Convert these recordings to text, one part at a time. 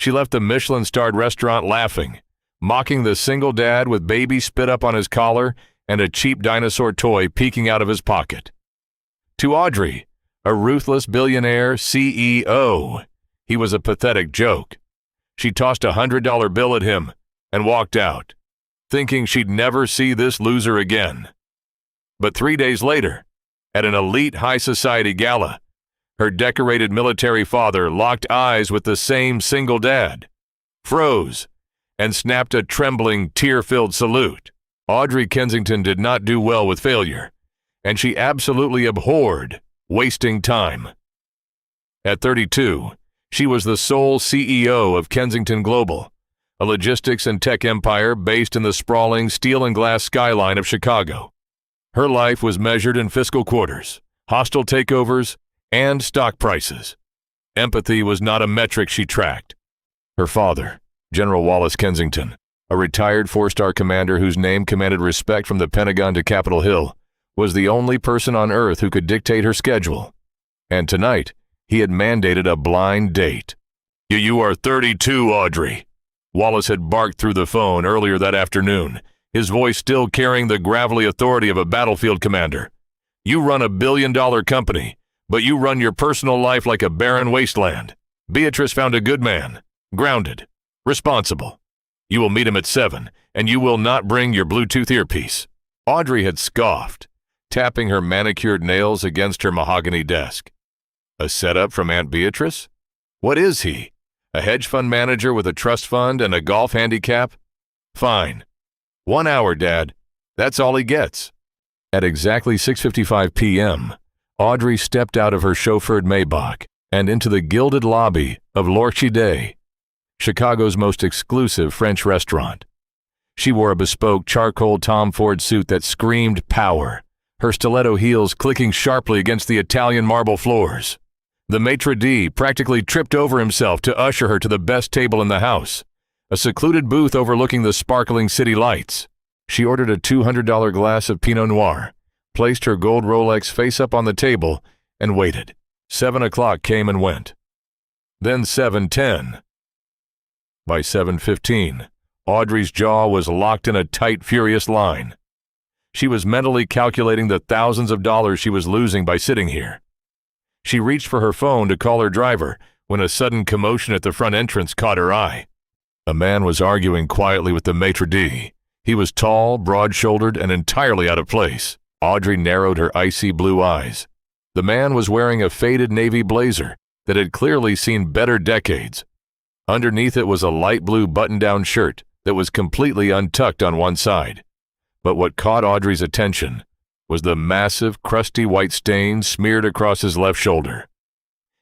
She left the Michelin-starred restaurant laughing, mocking the single dad with baby spit up on his collar and a cheap dinosaur toy peeking out of his pocket. To Audrey, a ruthless billionaire CEO, he was a pathetic joke. She tossed a $100 bill at him and walked out, thinking she'd never see this loser again. But 3 days later, at an elite high society gala, her decorated military father locked eyes with the same single dad, froze, and snapped a trembling, tear-filled salute. Audrey Kensington did not do well with failure, and she absolutely abhorred wasting time. At 32, she was the sole CEO of Kensington Global, a logistics and tech empire based in the sprawling steel and glass skyline of Chicago. Her life was measured in fiscal quarters, hostile takeovers, and stock prices. Empathy was not a metric she tracked. Her father, General Wallace Kensington, a retired four-star commander whose name commanded respect from the Pentagon to Capitol Hill, was the only person on Earth who could dictate her schedule. And tonight, he had mandated a blind date. You are 32, Audrey," Wallace had barked through the phone earlier that afternoon, his voice still carrying the gravelly authority of a battlefield commander. "You run a billion-dollar company, but you run your personal life like a barren wasteland. Beatrice found a good man, grounded, responsible. You will meet him at 7, and you will not bring your Bluetooth earpiece." Audrey had scoffed, tapping her manicured nails against her mahogany desk. A setup from Aunt Beatrice? What is he? A hedge fund manager with a trust fund and a golf handicap? Fine. 1 hour, Dad. That's all he gets. At exactly 6:55 p.m., Audrey stepped out of her chauffeured Maybach and into the gilded lobby of L'Orchidée, Chicago's most exclusive French restaurant. She wore a bespoke charcoal Tom Ford suit that screamed power, her stiletto heels clicking sharply against the Italian marble floors. The maitre d' practically tripped over himself to usher her to the best table in the house, a secluded booth overlooking the sparkling city lights. She ordered a $200 glass of Pinot Noir, placed her gold Rolex face up on the table, and waited. 7 o'clock came and went. Then 7:10. By 7:15, Audrey's jaw was locked in a tight, furious line. She was mentally calculating the thousands of dollars she was losing by sitting here. She reached for her phone to call her driver when a sudden commotion at the front entrance caught her eye. A man was arguing quietly with the maitre d'. He was tall, broad-shouldered, and entirely out of place. Audrey narrowed her icy blue eyes. The man was wearing a faded navy blazer that had clearly seen better decades. Underneath it was a light blue button-down shirt that was completely untucked on one side. But what caught Audrey's attention was the massive, crusty white stain smeared across his left shoulder.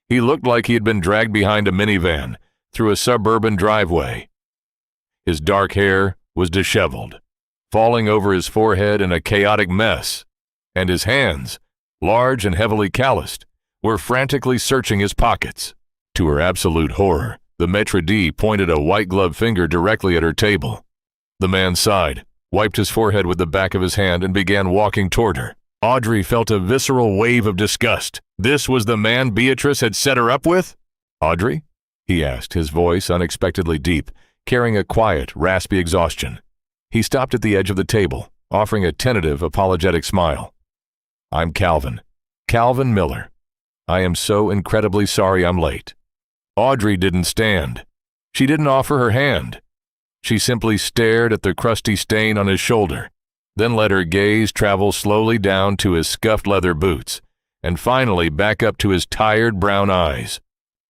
He looked like he had been dragged behind a minivan through a suburban driveway. His dark hair was disheveled, falling over his forehead in a chaotic mess, and his hands, large and heavily calloused, were frantically searching his pockets. To her absolute horror, the maitre d' pointed a white-gloved finger directly at her table. The man sighed, wiped his forehead with the back of his hand, and began walking toward her. Audrey felt a visceral wave of disgust. This was the man Beatrice had set her up with? "Audrey?" he asked, his voice unexpectedly deep, carrying a quiet, raspy exhaustion. He stopped at the edge of the table, offering a tentative, apologetic smile. "I'm Calvin. Calvin Miller. I am so incredibly sorry I'm late." Audrey didn't stand. She didn't offer her hand. She simply stared at the crusty stain on his shoulder, then let her gaze travel slowly down to his scuffed leather boots, and finally back up to his tired brown eyes.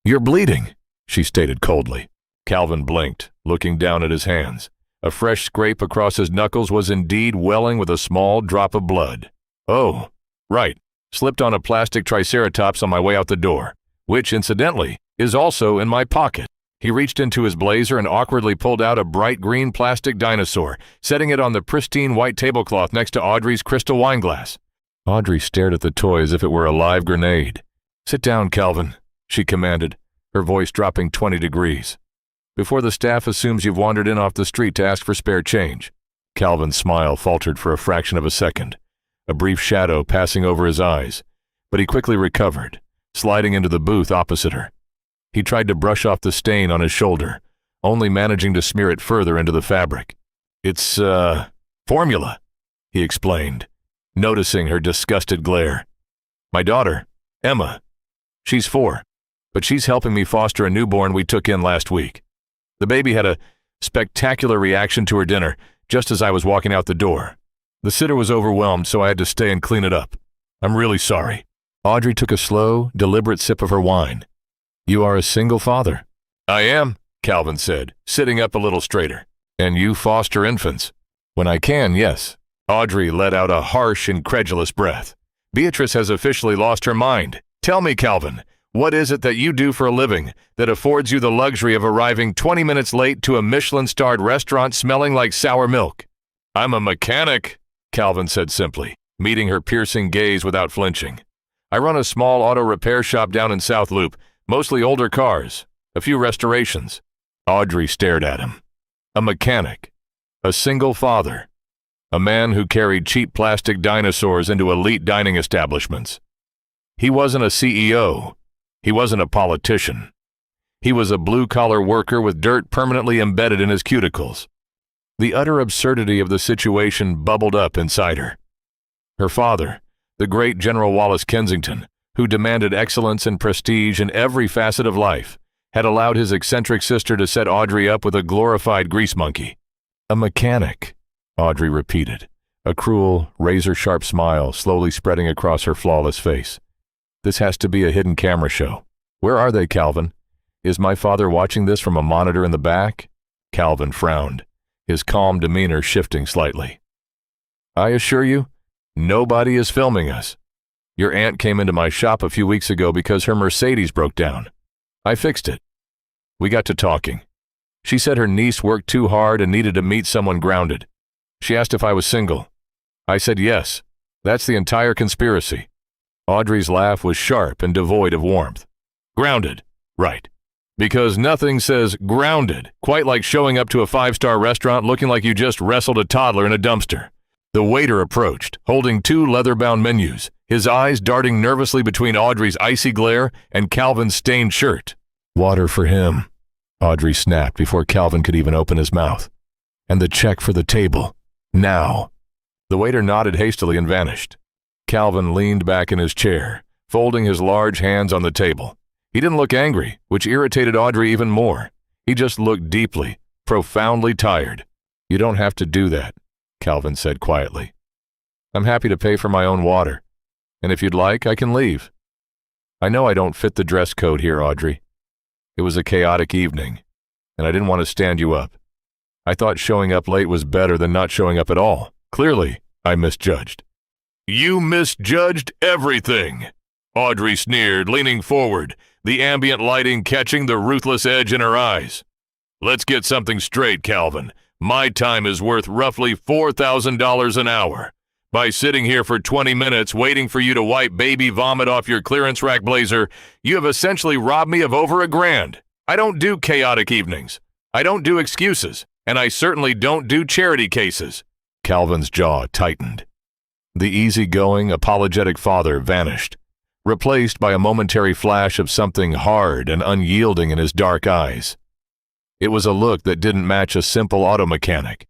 "You're bleeding," she stated coldly. Calvin blinked, looking down at his hands. A fresh scrape across his knuckles was indeed welling with a small drop of blood. "Oh, right. Slipped on a plastic triceratops on my way out the door, which, incidentally, is also in my pocket." He reached into his blazer and awkwardly pulled out a bright green plastic dinosaur, setting it on the pristine white tablecloth next to Audrey's crystal wine glass. Audrey stared at the toy as if it were a live grenade. "Sit down, Calvin," she commanded, her voice dropping 20 degrees. "Before the staff assumes you've wandered in off the street to ask for spare change." Calvin's smile faltered for a fraction of a second, a brief shadow passing over his eyes, but he quickly recovered, sliding into the booth opposite her. He tried to brush off the stain on his shoulder, only managing to smear it further into the fabric. It's, formula, he explained, noticing her disgusted glare. My daughter, Emma. She's 4, but she's helping me foster a newborn we took in last week. The baby had a spectacular reaction to her dinner just as I was walking out the door. The sitter was overwhelmed, so I had to stay and clean it up. I'm really sorry. Audrey took a slow, deliberate sip of her wine. You are a single father. I am, Calvin said, sitting up a little straighter. And you foster infants? When I can, yes. Audrey let out a harsh, incredulous breath. Beatrice has officially lost her mind. Tell me, Calvin, what is it that you do for a living that affords you the luxury of arriving 20 minutes late to a Michelin-starred restaurant smelling like sour milk? I'm a mechanic, Calvin said simply, meeting her piercing gaze without flinching. I run a small auto repair shop down in South Loop, mostly older cars, a few restorations. Audrey stared at him. A mechanic, a single father, a man who carried cheap plastic dinosaurs into elite dining establishments. He wasn't a CEO. He wasn't a politician. He was a blue-collar worker with dirt permanently embedded in his cuticles. The utter absurdity of the situation bubbled up inside her. Her father, the great General Wallace Kensington, who demanded excellence and prestige in every facet of life, had allowed his eccentric sister to set Audrey up with a glorified grease monkey. A mechanic, Audrey repeated, a cruel, razor-sharp smile slowly spreading across her flawless face. This has to be a hidden camera show. Where are they, Calvin? Is my father watching this from a monitor in the back? Calvin frowned, his calm demeanor shifting slightly. I assure you, nobody is filming us. Your aunt came into my shop a few weeks ago because her Mercedes broke down. I fixed it. We got to talking. She said her niece worked too hard and needed to meet someone grounded. She asked if I was single. I said yes. That's the entire conspiracy. Audrey's laugh was sharp and devoid of warmth. Grounded, right. Because nothing says grounded quite like showing up to a 5-star restaurant looking like you just wrestled a toddler in a dumpster. The waiter approached, holding 2 leather-bound menus, his eyes darting nervously between Audrey's icy glare and Calvin's stained shirt. Water for him, Audrey snapped before Calvin could even open his mouth. And the check for the table. Now. The waiter nodded hastily and vanished. Calvin leaned back in his chair, folding his large hands on the table. He didn't look angry, which irritated Audrey even more. He just looked deeply, profoundly tired. You don't have to do that, Calvin said quietly. I'm happy to pay for my own water. And if you'd like, I can leave. I know I don't fit the dress code here, Audrey. It was a chaotic evening, and I didn't want to stand you up. I thought showing up late was better than not showing up at all. Clearly, I misjudged. You misjudged everything, Audrey sneered, leaning forward, the ambient lighting catching the ruthless edge in her eyes. Let's get something straight, Calvin. My time is worth roughly $4,000 an hour. By sitting here for 20 minutes waiting for you to wipe baby vomit off your clearance rack blazer, you have essentially robbed me of over $1,000. I don't do chaotic evenings. I don't do excuses, and I certainly don't do charity cases. Calvin's jaw tightened. The easygoing, apologetic father vanished, replaced by a momentary flash of something hard and unyielding in his dark eyes. It was a look that didn't match a simple auto mechanic.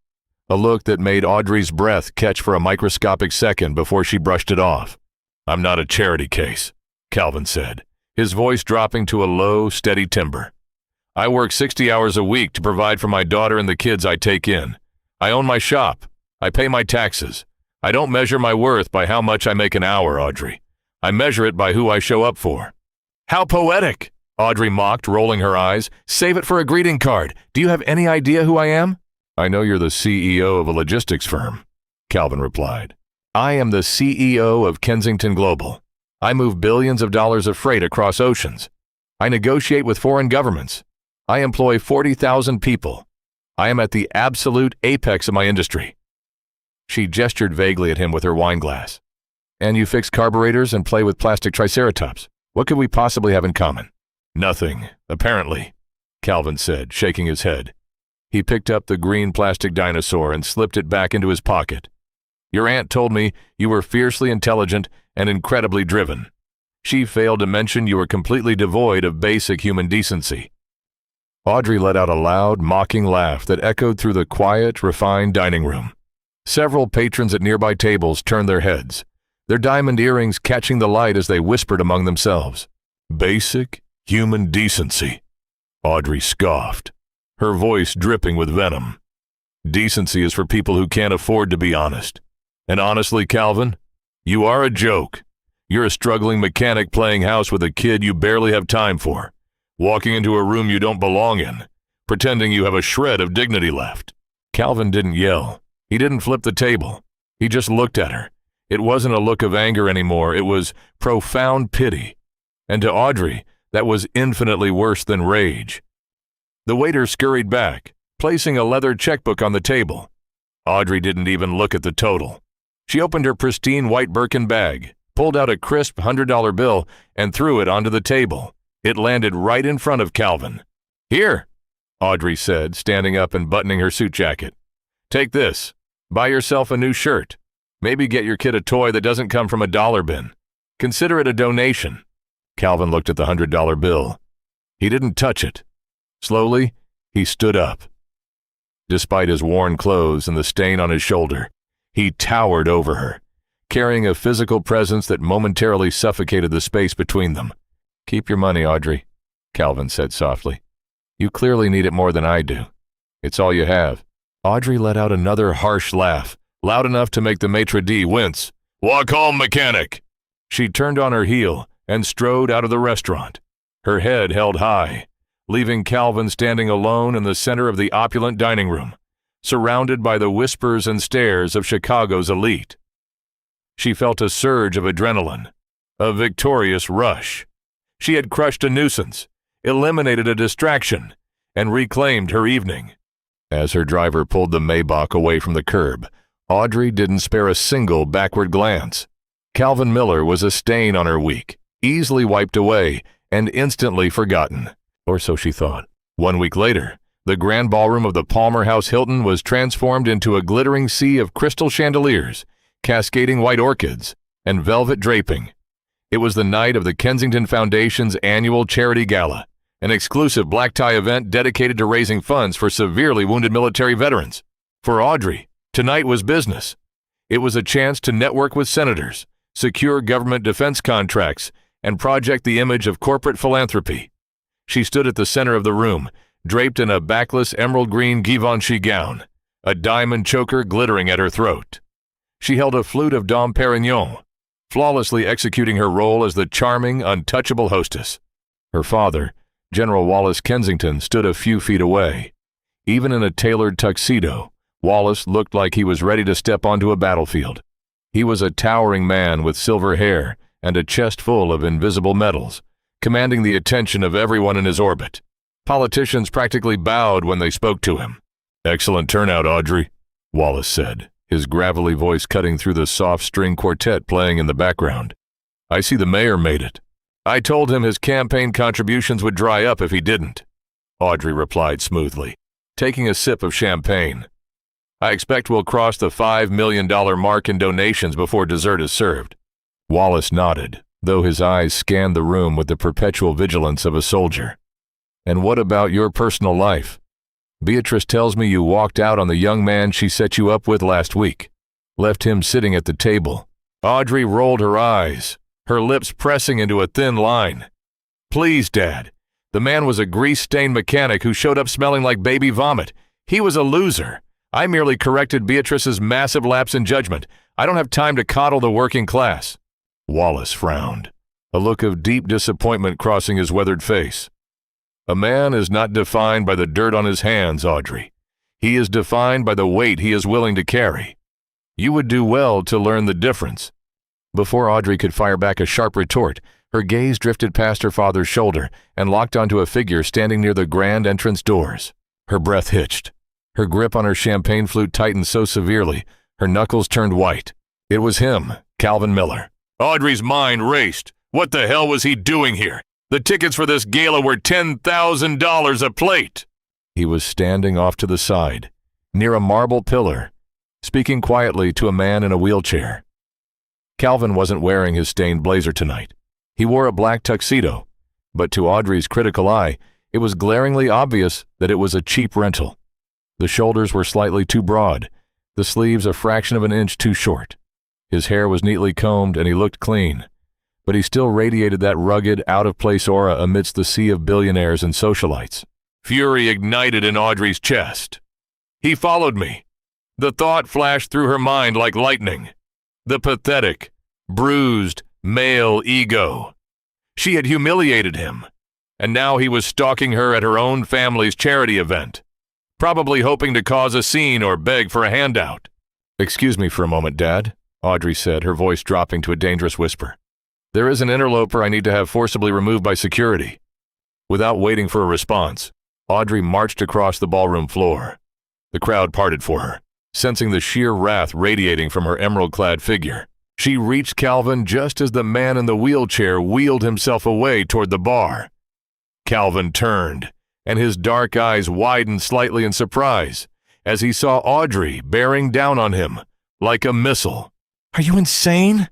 A look that made Audrey's breath catch for a microscopic second before she brushed it off. I'm not a charity case, Calvin said, his voice dropping to a low, steady timbre. I work 60 hours a week to provide for my daughter and the kids I take in. I own my shop. I pay my taxes. I don't measure my worth by how much I make an hour, Audrey. I measure it by who I show up for. How poetic, Audrey mocked, rolling her eyes. Save it for a greeting card. Do you have any idea who I am? I know you're the CEO of a logistics firm, Calvin replied. I am the CEO of Kensington Global. I move billions of dollars of freight across oceans. I negotiate with foreign governments. I employ 40,000 people. I am at the absolute apex of my industry. She gestured vaguely at him with her wine glass. And you fix carburetors and play with plastic triceratops. What could we possibly have in common? Nothing, apparently, Calvin said, shaking his head. He picked up the green plastic dinosaur and slipped it back into his pocket. Your aunt told me you were fiercely intelligent and incredibly driven. She failed to mention you were completely devoid of basic human decency. Audrey let out a loud, mocking laugh that echoed through the quiet, refined dining room. Several patrons at nearby tables turned their heads, their diamond earrings catching the light as they whispered among themselves. Basic human decency. Audrey scoffed, her voice dripping with venom. Decency is for people who can't afford to be honest. And honestly, Calvin, you are a joke. You're a struggling mechanic playing house with a kid you barely have time for, walking into a room you don't belong in, pretending you have a shred of dignity left. Calvin didn't yell. He didn't flip the table. He just looked at her. It wasn't a look of anger anymore. It was profound pity. And to Audrey, that was infinitely worse than rage. The waiter scurried back, placing a leather checkbook on the table. Audrey didn't even look at the total. She opened her pristine white Birkin bag, pulled out a crisp $100 bill, and threw it onto the table. It landed right in front of Calvin. "Here," Audrey said, standing up and buttoning her suit jacket. "Take this. Buy yourself a new shirt. Maybe get your kid a toy that doesn't come from a dollar bin. Consider it a donation." Calvin looked at the $100 bill. He didn't touch it. Slowly, he stood up. Despite his worn clothes and the stain on his shoulder, he towered over her, carrying a physical presence that momentarily suffocated the space between them. "Keep your money, Audrey," Calvin said softly. "You clearly need it more than I do. It's all you have." Audrey let out another harsh laugh, loud enough to make the maitre d' wince. "Walk home, mechanic!" She turned on her heel and strode out of the restaurant, her head held high, leaving Calvin standing alone in the center of the opulent dining room, surrounded by the whispers and stares of Chicago's elite. She felt a surge of adrenaline, a victorious rush. She had crushed a nuisance, eliminated a distraction, and reclaimed her evening. As her driver pulled the Maybach away from the curb, Audrey didn't spare a single backward glance. Calvin Miller was a stain on her week, easily wiped away and instantly forgotten, or so she thought. 1 week later, the grand ballroom of the Palmer House Hilton was transformed into a glittering sea of crystal chandeliers, cascading white orchids, and velvet draping. It was the night of the Kensington Foundation's annual charity gala, an exclusive black tie event dedicated to raising funds for severely wounded military veterans. For Audrey, tonight was business. It was a chance to network with senators, secure government defense contracts, and project the image of corporate philanthropy. She stood at the center of the room, draped in a backless emerald green Givenchy gown, a diamond choker glittering at her throat. She held a flute of Dom Perignon, flawlessly executing her role as the charming, untouchable hostess. Her father, General Wallace Kensington, stood a few feet away. Even in a tailored tuxedo, Wallace looked like he was ready to step onto a battlefield. He was a towering man with silver hair and a chest full of invisible medals, commanding the attention of everyone in his orbit. Politicians practically bowed when they spoke to him. "Excellent turnout, Audrey," Wallace said, his gravelly voice cutting through the soft string quartet playing in the background. "I see the mayor made it. I told him his campaign contributions would dry up if he didn't," Audrey replied smoothly, taking a sip of champagne. "I expect we'll cross the $5 million mark in donations before dessert is served." Wallace nodded, though his eyes scanned the room with the perpetual vigilance of a soldier. "And what about your personal life? Beatrice tells me you walked out on the young man she set you up with last week, left him sitting at the table." Audrey rolled her eyes, her lips pressing into a thin line. "Please, Dad. The man was a grease-stained mechanic who showed up smelling like baby vomit. He was a loser. I merely corrected Beatrice's massive lapse in judgment. I don't have time to coddle the working class." Wallace frowned, a look of deep disappointment crossing his weathered face. "A man is not defined by the dirt on his hands, Audrey. He is defined by the weight he is willing to carry. You would do well to learn the difference." Before Audrey could fire back a sharp retort, her gaze drifted past her father's shoulder and locked onto a figure standing near the grand entrance doors. Her breath hitched. Her grip on her champagne flute tightened so severely, her knuckles turned white. It was him, Calvin Miller. Audrey's mind raced. What the hell was he doing here? The tickets for this gala were $10,000 a plate. He was standing off to the side, near a marble pillar, speaking quietly to a man in a wheelchair. Calvin wasn't wearing his stained blazer tonight. He wore a black tuxedo, but to Audrey's critical eye, it was glaringly obvious that it was a cheap rental. The shoulders were slightly too broad, the sleeves a fraction of an inch too short. His hair was neatly combed and he looked clean, but he still radiated that rugged, out-of-place aura amidst the sea of billionaires and socialites. Fury ignited in Audrey's chest. He followed me. The thought flashed through her mind like lightning. The pathetic, bruised, male ego. She had humiliated him, and now he was stalking her at her own family's charity event, probably hoping to cause a scene or beg for a handout. "Excuse me for a moment, Dad," Audrey said, her voice dropping to a dangerous whisper. "There is an interloper I need to have forcibly removed by security." Without waiting for a response, Audrey marched across the ballroom floor. The crowd parted for her, sensing the sheer wrath radiating from her emerald-clad figure. She reached Calvin just as the man in the wheelchair wheeled himself away toward the bar. Calvin turned, and his dark eyes widened slightly in surprise as he saw Audrey bearing down on him like a missile. "Are you insane?"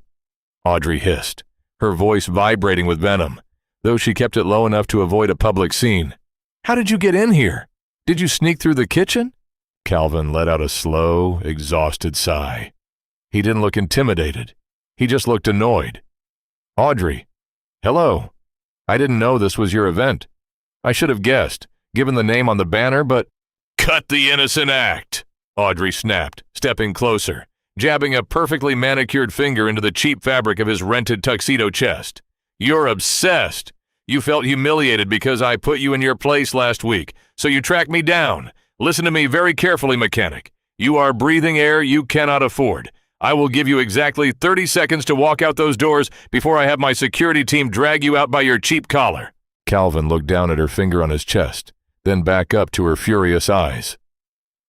Audrey hissed, her voice vibrating with venom, though she kept it low enough to avoid a public scene. "How did you get in here? Did you sneak through the kitchen?" Calvin let out a slow, exhausted sigh. He didn't look intimidated. He just looked annoyed. "Audrey, hello. I didn't know this was your event. I should have guessed, given the name on the banner, but—" "Cut the innocent act," Audrey snapped, stepping closer, jabbing a perfectly manicured finger into the cheap fabric of his rented tuxedo chest. "You're obsessed. You felt humiliated because I put you in your place last week, so you tracked me down. Listen to me very carefully, mechanic. You are breathing air you cannot afford. I will give you exactly 30 seconds to walk out those doors before I have my security team drag you out by your cheap collar." Calvin looked down at her finger on his chest, then back up to her furious eyes.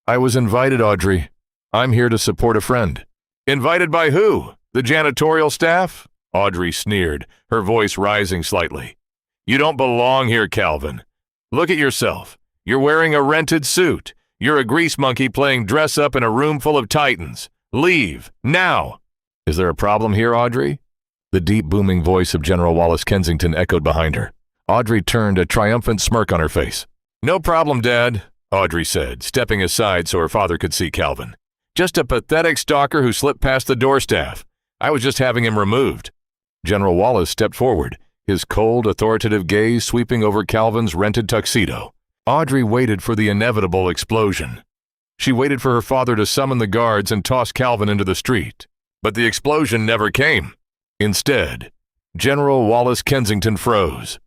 "I was invited, Audrey. I'm here to support a friend." "Invited by who? The janitorial staff?" Audrey sneered, her voice rising slightly. "You don't belong here, Calvin. Look at yourself. You're wearing a rented suit. You're a grease monkey playing dress-up in a room full of titans. Leave, now!" "Is there a problem here, Audrey?" The deep, booming voice of General Wallace Kensington echoed behind her. Audrey turned, a triumphant smirk on her face. "No problem, Dad," Audrey said, stepping aside so her father could see Calvin. "Just a pathetic stalker who slipped past the door staff. I was just having him removed." General Wallace stepped forward, his cold, authoritative gaze sweeping over Calvin's rented tuxedo. Audrey waited for the inevitable explosion. She waited for her father to summon the guards and toss Calvin into the street. But the explosion never came. Instead, General Wallace Kensington froze.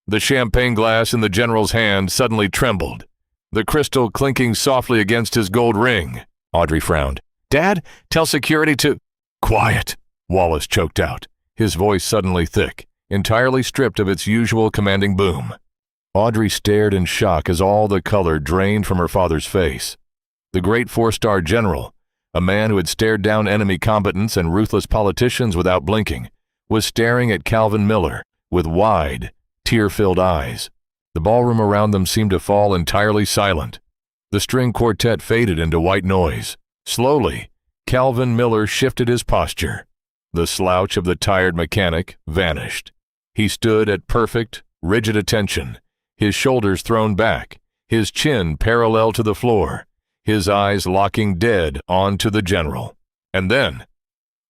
The champagne glass in the general's hand suddenly trembled, the crystal clinking softly against his gold ring. Audrey frowned. "Dad, tell security to—" "Quiet," Wallace choked out, his voice suddenly thick, entirely stripped of its usual commanding boom. Audrey stared in shock as all the color drained from her father's face. The great four-star general, a man who had stared down enemy combatants and ruthless politicians without blinking, was staring at Calvin Miller with wide, tear-filled eyes. The ballroom around them seemed to fall entirely silent. The string quartet faded into white noise. Slowly, Calvin Miller shifted his posture. The slouch of the tired mechanic vanished. He stood at perfect, rigid attention, his shoulders thrown back, his chin parallel to the floor, his eyes locking dead onto the general. And then,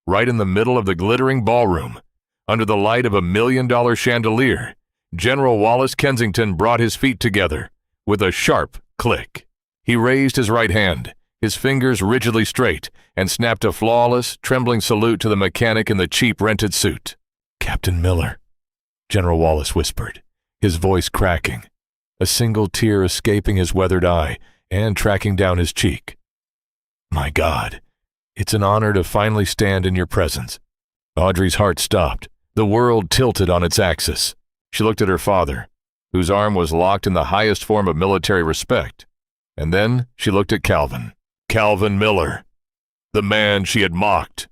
right in the middle of the glittering ballroom, under the light of $1 million chandelier, General Wallace Kensington brought his feet together with a sharp click. He raised his right hand, his fingers rigidly straight, and snapped a flawless, trembling salute to the mechanic in the cheap rented suit. "Captain Miller," General Wallace whispered, his voice cracking, a single tear escaping his weathered eye and tracking down his cheek. "My God, it's an honor to finally stand in your presence." Audrey's heart stopped. The world tilted on its axis. She looked at her father, whose arm was locked in the highest form of military respect. And then she looked at Calvin. Calvin Miller, the man she had mocked,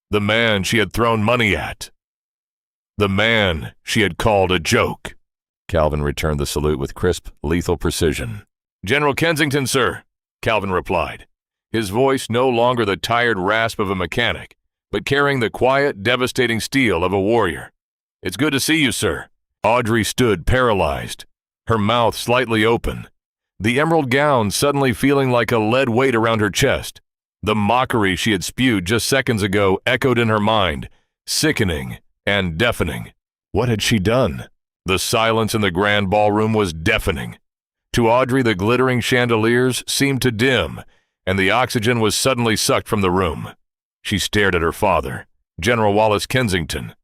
the man she had thrown money at, the man she had called a joke. Calvin returned the salute with crisp, lethal precision. "General Kensington, sir," Calvin replied, his voice no longer the tired rasp of a mechanic, but carrying the quiet, devastating steel of a warrior. It's good to see you, sir. Audrey stood paralyzed, her mouth slightly open, the emerald gown suddenly feeling like a lead weight around her chest. The mockery she had spewed just seconds ago echoed in her mind, sickening and deafening. What had she done? The silence in the grand ballroom was deafening. To Audrey, the glittering chandeliers seemed to dim, and the oxygen was suddenly sucked from the room. She stared at her father, General Wallace Kensington,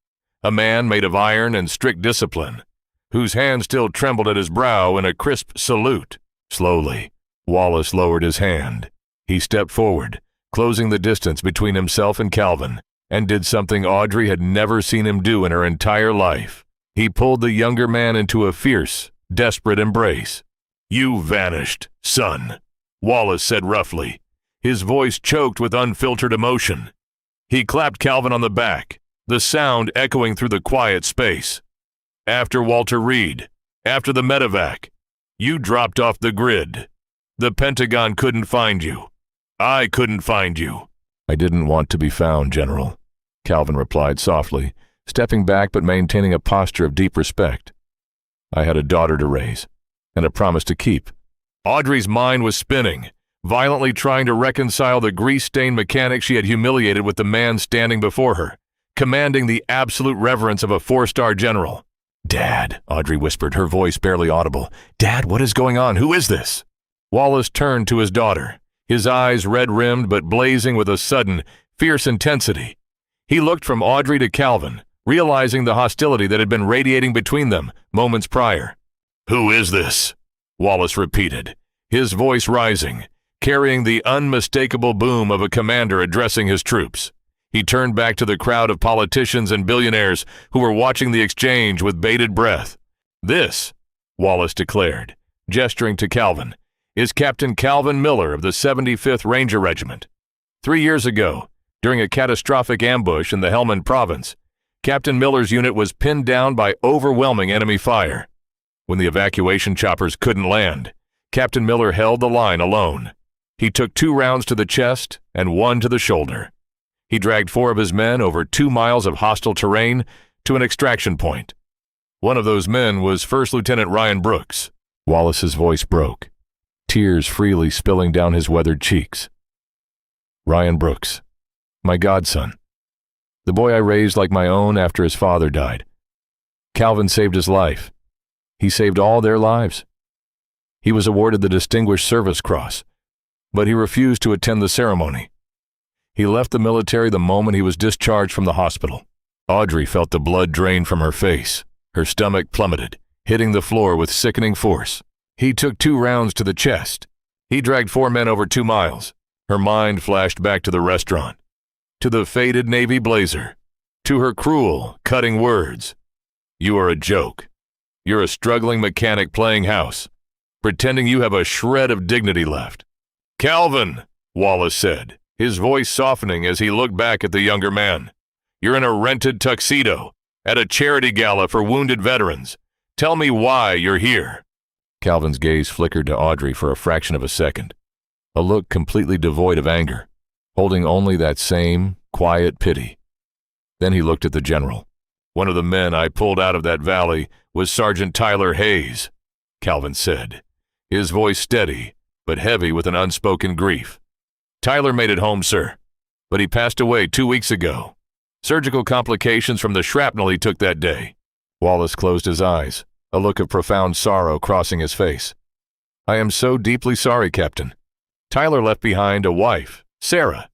a man made of iron and strict discipline, whose hand still trembled at his brow in a crisp salute. Slowly, Wallace lowered his hand. He stepped forward, closing the distance between himself and Calvin, and did something Audrey had never seen him do in her entire life. He pulled the younger man into a fierce, desperate embrace. "You vanished, son," Wallace said roughly, his voice choked with unfiltered emotion. He clapped Calvin on the back, the sound echoing through the quiet space. "After Walter Reed, after the medevac, you dropped off the grid. The Pentagon couldn't find you. I couldn't find you." "I didn't want to be found, General," Calvin replied softly, stepping back but maintaining a posture of deep respect. "I had a daughter to raise, and a promise to keep." Audrey's mind was spinning, violently trying to reconcile the grease-stained mechanic she had humiliated with the man standing before her, commanding the absolute reverence of a four-star general. "Dad," Audrey whispered, her voice barely audible. "Dad, what is going on? Who is this?" Wallace turned to his daughter, his eyes red-rimmed but blazing with a sudden, fierce intensity. He looked from Audrey to Calvin, realizing the hostility that had been radiating between them moments prior. "Who is this?" Wallace repeated, his voice rising, carrying the unmistakable boom of a commander addressing his troops. He turned back to the crowd of politicians and billionaires who were watching the exchange with bated breath. "This," Wallace declared, gesturing to Calvin, "is Captain Calvin Miller of the 75th Ranger Regiment. 3 years ago, during a catastrophic ambush in the Helmand Province, Captain Miller's unit was pinned down by overwhelming enemy fire. When the evacuation choppers couldn't land, Captain Miller held the line alone. He took 2 rounds to the chest and 1 to the shoulder. He dragged 4 of his men over 2 miles of hostile terrain to an extraction point. One of those men was First Lieutenant Ryan Brooks." Wallace's voice broke, tears freely spilling down his weathered cheeks. "Ryan Brooks, my godson. The boy I raised like my own after his father died. Calvin saved his life. He saved all their lives. He was awarded the Distinguished Service Cross, but he refused to attend the ceremony. He left the military the moment he was discharged from the hospital." Audrey felt the blood drain from her face. Her stomach plummeted, hitting the floor with sickening force. "He took 2 rounds to the chest. He dragged 4 men over 2 miles. Her mind flashed back to the restaurant, to the faded navy blazer, to her cruel, cutting words. "You are a joke. You're a struggling mechanic playing house, pretending you have a shred of dignity left." "Calvin," Wallace said, his voice softening as he looked back at the younger man. "You're in a rented tuxedo, at a charity gala for wounded veterans. Tell me why you're here." Calvin's gaze flickered to Audrey for a fraction of a second, a look completely devoid of anger, holding only that same, quiet pity. Then he looked at the general. "One of the men I pulled out of that valley was Sergeant Tyler Hayes," Calvin said, his voice steady but heavy with an unspoken grief. "Tyler made it home, sir, but he passed away 2 weeks ago. Surgical complications from the shrapnel he took that day." Wallace closed his eyes, a look of profound sorrow crossing his face. "I am so deeply sorry, Captain. Tyler left behind a wife, Sarah,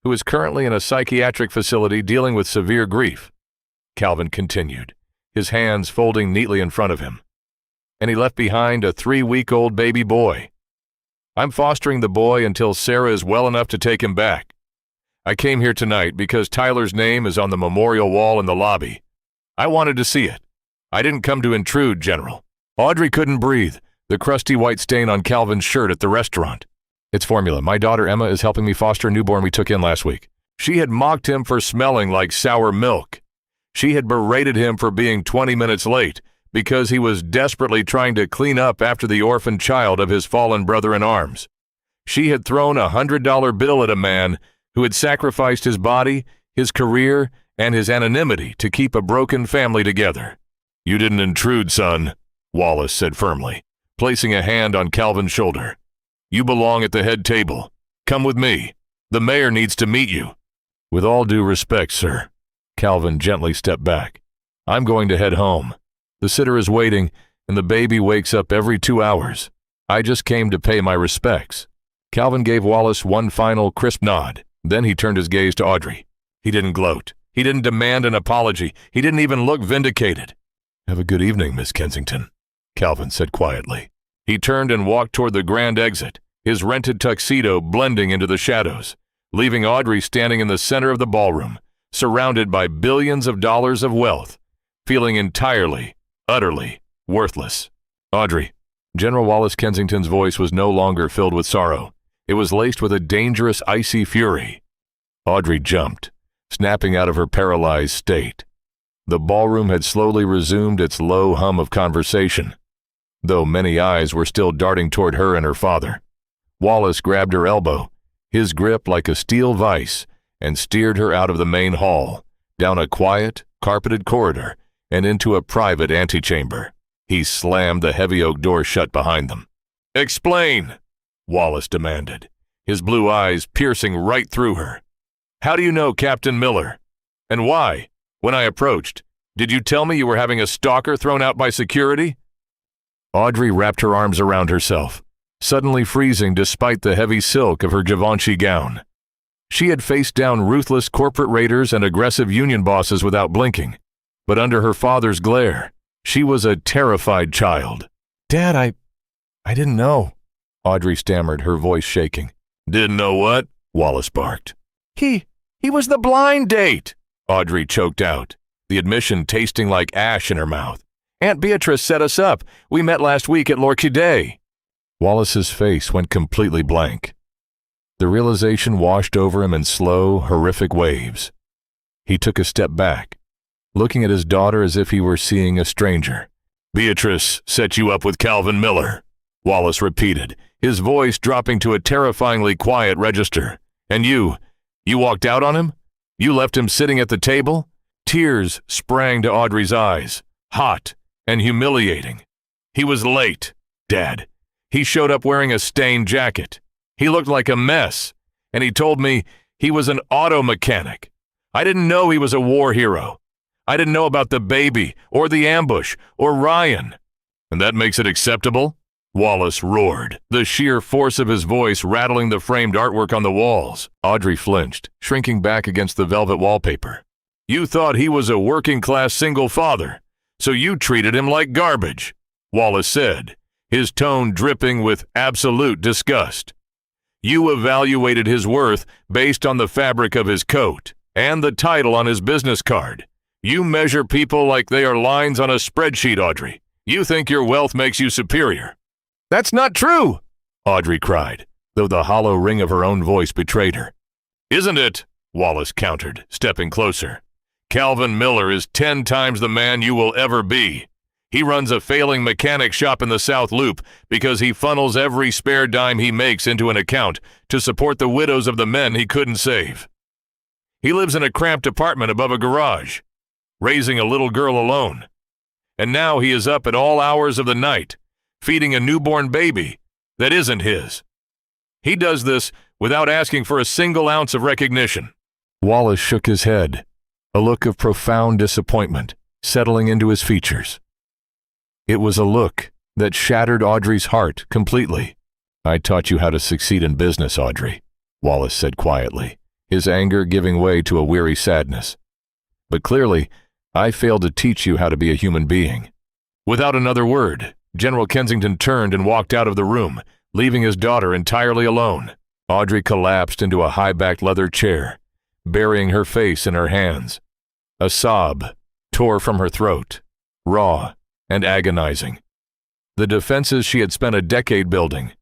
who is currently in a psychiatric facility dealing with severe grief," Calvin continued, his hands folding neatly in front of him. "And he left behind a 3-week-old baby boy. I'm fostering the boy until Sarah is well enough to take him back. I came here tonight because Tyler's name is on the memorial wall in the lobby. I wanted to see it. I didn't come to intrude, General." Audrey couldn't breathe, the crusty white stain on Calvin's shirt at the restaurant. "It's formula. My daughter Emma is helping me foster a newborn we took in last week." She had mocked him for smelling like sour milk. She had berated him for being 20 minutes late because he was desperately trying to clean up after the orphan child of his fallen brother in arms. She had thrown a $100 bill at a man who had sacrificed his body, his career, and his anonymity to keep a broken family together. "You didn't intrude, son," Wallace said firmly, placing a hand on Calvin's shoulder. "You belong at the head table. Come with me. The mayor needs to meet you." "With all due respect, sir." Calvin gently stepped back. "I'm going to head home. The sitter is waiting, and the baby wakes up every 2 hours. I just came to pay my respects." Calvin gave Wallace one final crisp nod. Then he turned his gaze to Audrey. He didn't gloat. He didn't demand an apology. He didn't even look vindicated. "Have a good evening, Miss Kensington," Calvin said quietly. He turned and walked toward the grand exit, his rented tuxedo blending into the shadows, leaving Audrey standing in the center of the ballroom, surrounded by billions of dollars of wealth, feeling entirely, utterly worthless. "Audrey." General Wallace Kensington's voice was no longer filled with sorrow. It was laced with a dangerous, icy fury. Audrey jumped, snapping out of her paralyzed state. The ballroom had slowly resumed its low hum of conversation, though many eyes were still darting toward her and her father. Wallace grabbed her elbow, his grip like a steel vise, and steered her out of the main hall, down a quiet, carpeted corridor, and into a private antechamber. He slammed the heavy oak door shut behind them. "Explain," Wallace demanded, his blue eyes piercing right through her. "How do you know Captain Miller? And why, when I approached, did you tell me you were having a stalker thrown out by security?" Audrey wrapped her arms around herself, suddenly freezing despite the heavy silk of her Givenchy gown. She had faced down ruthless corporate raiders and aggressive union bosses without blinking, but under her father's glare, she was a terrified child. "Dad, I didn't know," Audrey stammered, her voice shaking. "Didn't know what?" Wallace barked. He was the blind date," Audrey choked out, the admission tasting like ash in her mouth. "Aunt Beatrice set us up. We met last week at l'Orchidée." Wallace's face went completely blank. The realization washed over him in slow, horrific waves. He took a step back, looking at his daughter as if he were seeing a stranger. "Beatrice set you up with Calvin Miller," Wallace repeated, his voice dropping to a terrifyingly quiet register. "And you walked out on him? You left him sitting at the table?" Tears sprang to Audrey's eyes, hot and humiliating. "He was late, Dad. He showed up wearing a stained jacket. He looked like a mess, and he told me he was an auto mechanic. I didn't know he was a war hero. I didn't know about the baby, or the ambush, or Ryan." "And that makes it acceptable?" Wallace roared, the sheer force of his voice rattling the framed artwork on the walls. Audrey flinched, shrinking back against the velvet wallpaper. "You thought he was a working-class single father, so you treated him like garbage," Wallace said, his tone dripping with absolute disgust. "You evaluated his worth based on the fabric of his coat and the title on his business card. You measure people like they are lines on a spreadsheet, Audrey. You think your wealth makes you superior." "That's not true," Audrey cried, though the hollow ring of her own voice betrayed her. "Isn't it?" Wallace countered, stepping closer. "Calvin Miller is 10 times the man you will ever be. He runs a failing mechanic shop in the South Loop because he funnels every spare dime he makes into an account to support the widows of the men he couldn't save. He lives in a cramped apartment above a garage, raising a little girl alone. And now he is up at all hours of the night, feeding a newborn baby that isn't his. He does this without asking for a single ounce of recognition." Wallace shook his head, a look of profound disappointment settling into his features. It was a look that shattered Audrey's heart completely. "I taught you how to succeed in business, Audrey," Wallace said quietly, his anger giving way to a weary sadness. "But clearly, I failed to teach you how to be a human being." Without another word, General Kensington turned and walked out of the room, leaving his daughter entirely alone. Audrey collapsed into a high-backed leather chair, burying her face in her hands. A sob tore from her throat, raw and agonizing. The defenses she had spent a decade building,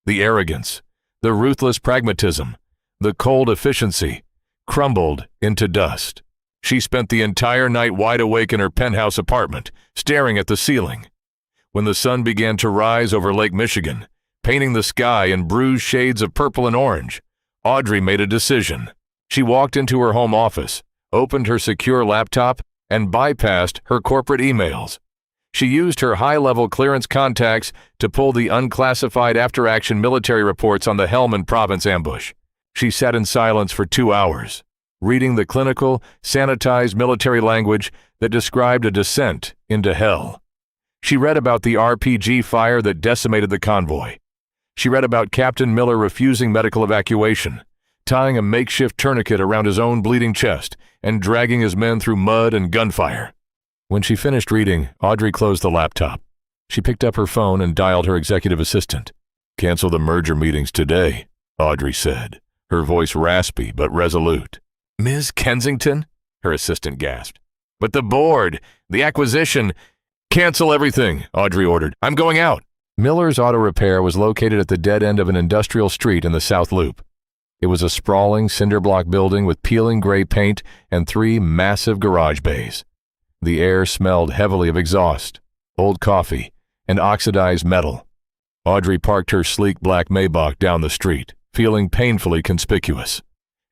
the arrogance, the ruthless pragmatism, the cold efficiency, crumbled into dust. She spent the entire night wide awake in her penthouse apartment, staring at the ceiling. When the sun began to rise over Lake Michigan, painting the sky in bruised shades of purple and orange, Audrey made a decision. She walked into her home office, opened her secure laptop, and bypassed her corporate emails. She used her high-level clearance contacts to pull the unclassified after-action military reports on the Helmand Province ambush. She sat in silence for 2 hours, reading the clinical, sanitized military language that described a descent into hell. She read about the RPG fire that decimated the convoy. She read about Captain Miller refusing medical evacuation, tying a makeshift tourniquet around his own bleeding chest, and dragging his men through mud and gunfire. When she finished reading, Audrey closed the laptop. She picked up her phone and dialed her executive assistant. "Cancel the merger meetings today," Audrey said, her voice raspy but resolute. "Ms. Kensington?" her assistant gasped. "But the board, the acquisition—" "Cancel everything," Audrey ordered. "I'm going out." Miller's Auto Repair was located at the dead end of an industrial street in the South Loop. It was a sprawling cinder-block building with peeling gray paint and 3 massive garage bays. The air smelled heavily of exhaust, old coffee, and oxidized metal. Audrey parked her sleek black Maybach down the street, feeling painfully conspicuous.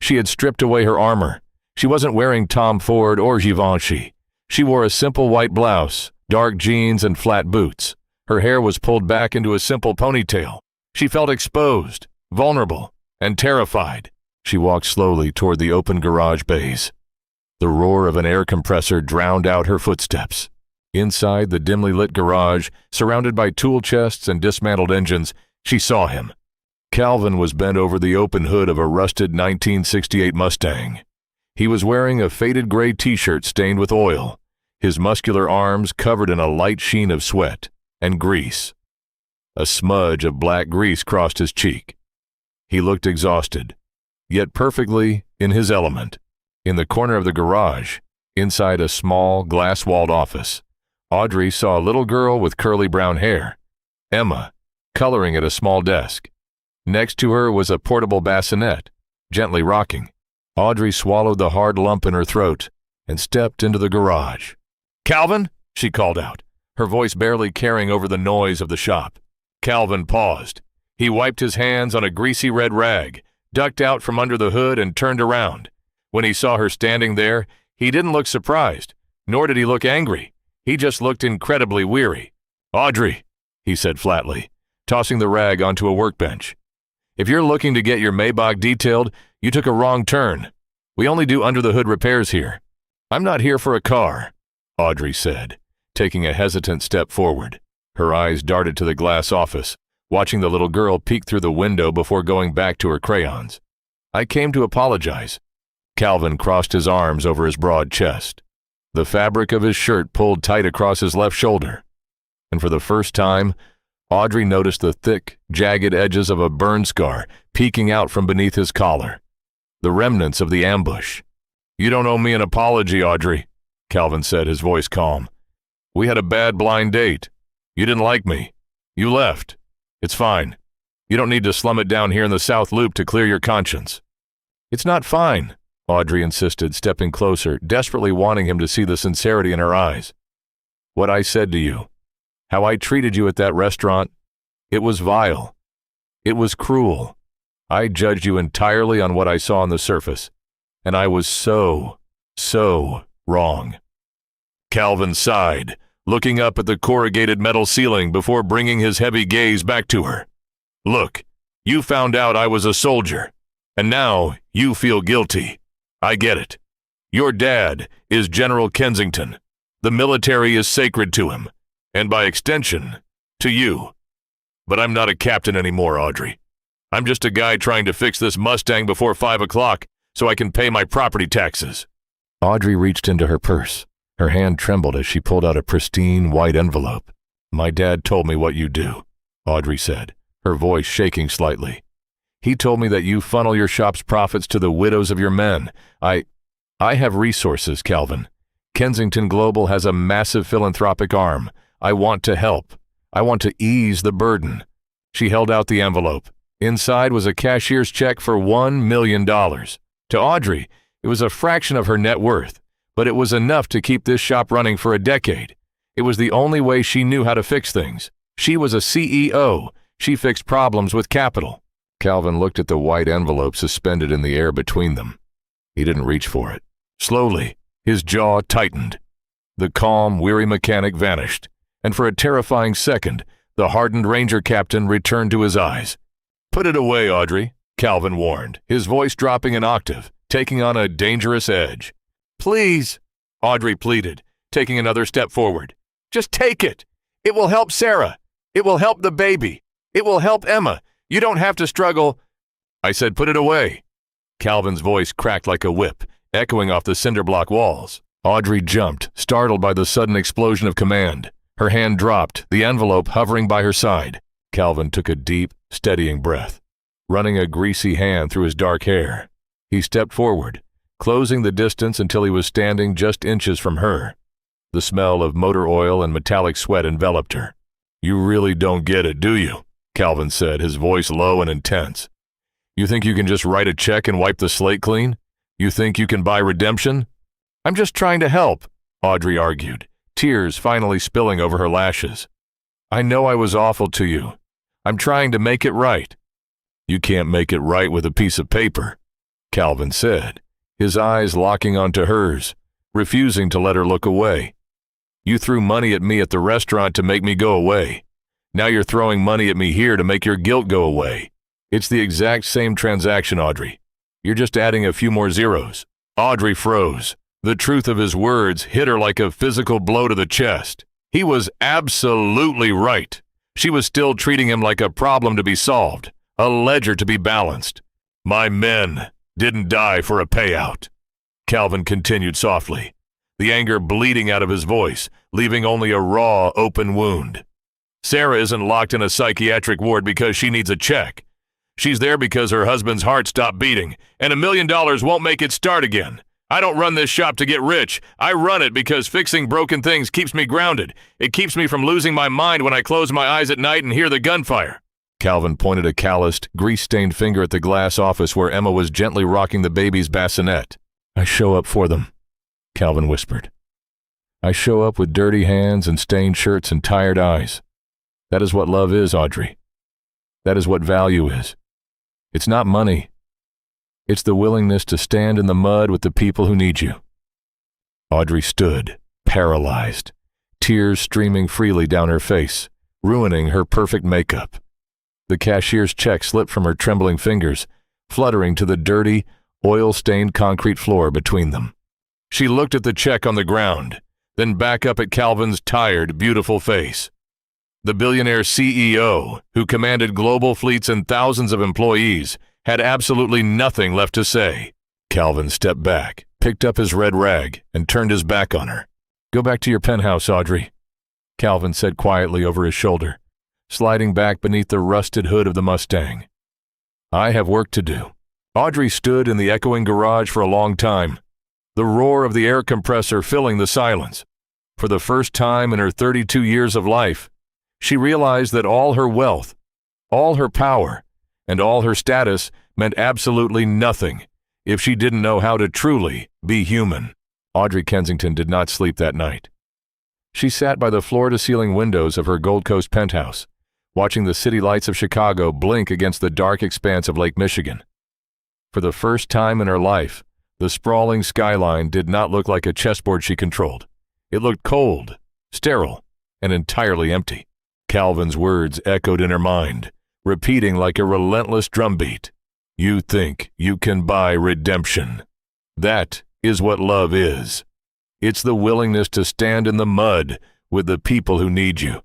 She had stripped away her armor. She wasn't wearing Tom Ford or Givenchy. She wore a simple white blouse, dark jeans, and flat boots. Her hair was pulled back into a simple ponytail. She felt exposed, vulnerable, and terrified. She walked slowly toward the open garage bays. The roar of an air compressor drowned out her footsteps. Inside the dimly lit garage, surrounded by tool chests and dismantled engines, she saw him. Calvin was bent over the open hood of a rusted 1968 Mustang. He was wearing a faded gray t-shirt stained with oil, his muscular arms covered in a light sheen of sweat and grease. A smudge of black grease crossed his cheek. He looked exhausted, yet perfectly in his element. In the corner of the garage, inside a small, glass-walled office, Audrey saw a little girl with curly brown hair, Emma, coloring at a small desk. Next to her was a portable bassinet, gently rocking. Audrey swallowed the hard lump in her throat and stepped into the garage. "Calvin?" she called out, her voice barely carrying over the noise of the shop. Calvin paused. He wiped his hands on a greasy red rag, ducked out from under the hood, and turned around. When he saw her standing there, he didn't look surprised, nor did he look angry. He just looked incredibly weary. "Audrey," he said flatly, tossing the rag onto a workbench. "If you're looking to get your Maybach detailed, you took a wrong turn. We only do under-the-hood repairs here." "I'm not here for a car," Audrey said, taking a hesitant step forward. Her eyes darted to the glass office, watching the little girl peek through the window before going back to her crayons. "I came to apologize." Calvin crossed his arms over his broad chest. The fabric of his shirt pulled tight across his left shoulder. And for the first time, Audrey noticed the thick, jagged edges of a burn scar peeking out from beneath his collar. The remnants of the ambush. "You don't owe me an apology, Audrey," Calvin said, his voice calm. "We had a bad blind date. You didn't like me. You left. It's fine. You don't need to slum it down here in the South Loop to clear your conscience." "It's not fine," Audrey insisted, stepping closer, desperately wanting him to see the sincerity in her eyes. "What I said to you, how I treated you at that restaurant, it was vile. It was cruel. I judged you entirely on what I saw on the surface, and I was so wrong." Calvin sighed, looking up at the corrugated metal ceiling before bringing his heavy gaze back to her. "Look, you found out I was a soldier, and now you feel guilty. I get it. Your dad is General Kensington. The military is sacred to him, and by extension, to you. But I'm not a captain anymore, Audrey. I'm just a guy trying to fix this Mustang before 5 o'clock so I can pay my property taxes." Audrey reached into her purse. Her hand trembled as she pulled out a pristine white envelope. "My dad told me what you do," Audrey said, her voice shaking slightly. "He told me that you funnel your shop's profits to the widows of your men. I have resources, Calvin. Kensington Global has a massive philanthropic arm. I want to help. I want to ease the burden." She held out the envelope. Inside was a cashier's check for $1 million. To Audrey, it was a fraction of her net worth, but it was enough to keep this shop running for a decade. It was the only way she knew how to fix things. She was a CEO. She fixed problems with capital. Calvin looked at the white envelope suspended in the air between them. He didn't reach for it. Slowly, his jaw tightened. The calm, weary mechanic vanished, and for a terrifying second, the hardened ranger captain returned to his eyes. "Put it away, Audrey," Calvin warned, his voice dropping an octave, taking on a dangerous edge. "Please," Audrey pleaded, taking another step forward. "Just take it. It will help Sarah. It will help the baby. It will help Emma. You don't have to struggle." "I said put it away." Calvin's voice cracked like a whip, echoing off the cinder block walls. Audrey jumped, startled by the sudden explosion of command. Her hand dropped, the envelope hovering by her side. Calvin took a deep, steadying breath, running a greasy hand through his dark hair. He stepped forward, closing the distance until he was standing just inches from her. The smell of motor oil and metallic sweat enveloped her. "You really don't get it, do you?" Calvin said, his voice low and intense. "You think you can just write a check and wipe the slate clean? You think you can buy redemption?" "I'm just trying to help," Audrey argued, tears finally spilling over her lashes. "I know I was awful to you. I'm trying to make it right." "You can't make it right with a piece of paper," Calvin said, his eyes locking onto hers, refusing to let her look away. "You threw money at me at the restaurant to make me go away. Now you're throwing money at me here to make your guilt go away. It's the exact same transaction, Audrey. You're just adding a few more zeros." Audrey froze. The truth of his words hit her like a physical blow to the chest. He was absolutely right. She was still treating him like a problem to be solved, a ledger to be balanced. "My men didn't die for a payout," Calvin continued softly, the anger bleeding out of his voice, leaving only a raw, open wound. "Sarah isn't locked in a psychiatric ward because she needs a check. She's there because her husband's heart stopped beating, and $1 million won't make it start again. I don't run this shop to get rich. I run it because fixing broken things keeps me grounded. It keeps me from losing my mind when I close my eyes at night and hear the gunfire." Calvin pointed a calloused, grease-stained finger at the glass office where Emma was gently rocking the baby's bassinet. "I show up for them," Calvin whispered. "I show up with dirty hands and stained shirts and tired eyes. That is what love is, Audrey. That is what value is. It's not money. It's the willingness to stand in the mud with the people who need you." Audrey stood, paralyzed, tears streaming freely down her face, ruining her perfect makeup. The cashier's check slipped from her trembling fingers, fluttering to the dirty, oil-stained concrete floor between them. She looked at the check on the ground, then back up at Calvin's tired, beautiful face. The billionaire CEO, who commanded global fleets and thousands of employees, had absolutely nothing left to say. Calvin stepped back, picked up his red rag, and turned his back on her. "Go back to your penthouse, Audrey," Calvin said quietly over his shoulder, sliding back beneath the rusted hood of the Mustang. "I have work to do." Audrey stood in the echoing garage for a long time, the roar of the air compressor filling the silence. For the first time in her 32 years of life, she realized that all her wealth, all her power, and all her status meant absolutely nothing if she didn't know how to truly be human. Audrey Kensington did not sleep that night. She sat by the floor-to-ceiling windows of her Gold Coast penthouse, watching the city lights of Chicago blink against the dark expanse of Lake Michigan. For the first time in her life, the sprawling skyline did not look like a chessboard she controlled. It looked cold, sterile, and entirely empty. Calvin's words echoed in her mind, repeating like a relentless drumbeat. "You think you can buy redemption. That is what love is. It's the willingness to stand in the mud with the people who need you."